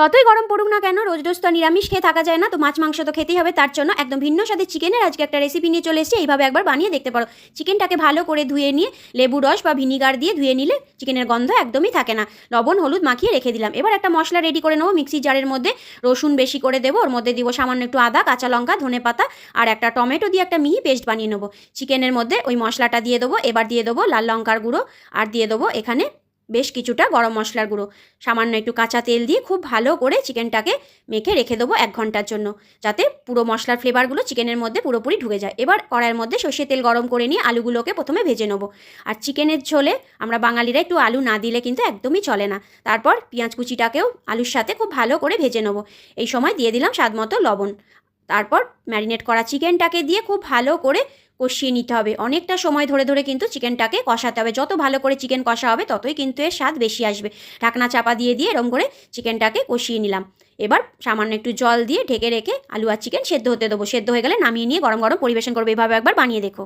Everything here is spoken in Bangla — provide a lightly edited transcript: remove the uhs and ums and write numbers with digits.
যতই গরম পড়ুক না কেন, রোজ রোজ তো নিরামিষ খেয়ে থাকা যায় না, তো মাছ মাংস তো খেতেই হবে। তার জন্য একদম ভিন্ন স্বাদের চিকেনের আজকে একটা রেসিপি নিয়ে চলে এসেছি। এইভাবে একবার বানিয়ে দেখতে পারো। চিকেনটাকে ভালো করে ধুয়ে নিয়ে লেবু রস বা ভিনিগার দিয়ে ধুয়ে নিলে চিকেনের গন্ধ একদমই থাকে না। লবণ হলুদ মাখিয়ে রেখে দিলাম। এবার একটা মশলা রেডি করে নেবো। মিক্সি জারের মধ্যে রসুন বেশি করে দেবো, ওর মধ্যে দিব সামান্য একটু আদা, কাঁচা লঙ্কা, ধনেপাতা আর একটা টমেটো দিয়ে একটা মিহি পেস্ট বানিয়ে নেবো। চিকেনের মধ্যে ওই মশলাটা দিয়ে দেবো। এবার দিয়ে দেবো লাল লঙ্কার গুঁড়ো আর দিয়ে দেবো এখানে বেশ কিছুটা গরম মশলার গুঁড়ো। সামান্য একটু কাঁচা তেল দিয়ে খুব ভালো করে চিকেনটাকে মেখে রেখে দেবো 1 ঘন্টার জন্য, যাতে পুরো মশলার ফ্লেভারগুলো চিকেনের মধ্যে পুরোপুরি ঢুকে যায়। এবার কড়াইয়ের মধ্যে সর্ষের তেল গরম করে নিয়ে আলুগুলোকে প্রথমে ভেজে নেবো। আর চিকেনের ঝোলে আমরা বাঙালিরা একটু আলু না দিলে কিন্তু একদমই চলে না। তারপর পেঁয়াজ কুচিটাকেও আলুর সাথে খুব ভালো করে ভেজে নেবো। এই সময় দিয়ে দিলাম স্বাদ মতো লবণ। তারপর ম্যারিনেট করা চিকেনটাকে দিয়ে খুব ভালো করে কষিয়ে নিতে হবে। অনেকটা সময় ধরে ধরে কিন্তু চিকেনটাকে কষাতে হবে। যত ভালো করে চিকেন কষা হবে ততই কিন্তু এর স্বাদ বেশি আসবে। ঢাকনা চাপা দিয়ে দিয়ে এরকম করে চিকেনটাকে কষিয়ে নিলাম। এবার সামান্য একটু জল দিয়ে ঢেকে রেখে আলু আর চিকেন সেদ্ধ হতে দেবো। সেদ্ধ হয়ে গেলে নামিয়ে নিয়ে গরম গরম পরিবেশন করবো। এভাবে একবার বানিয়ে দেখো।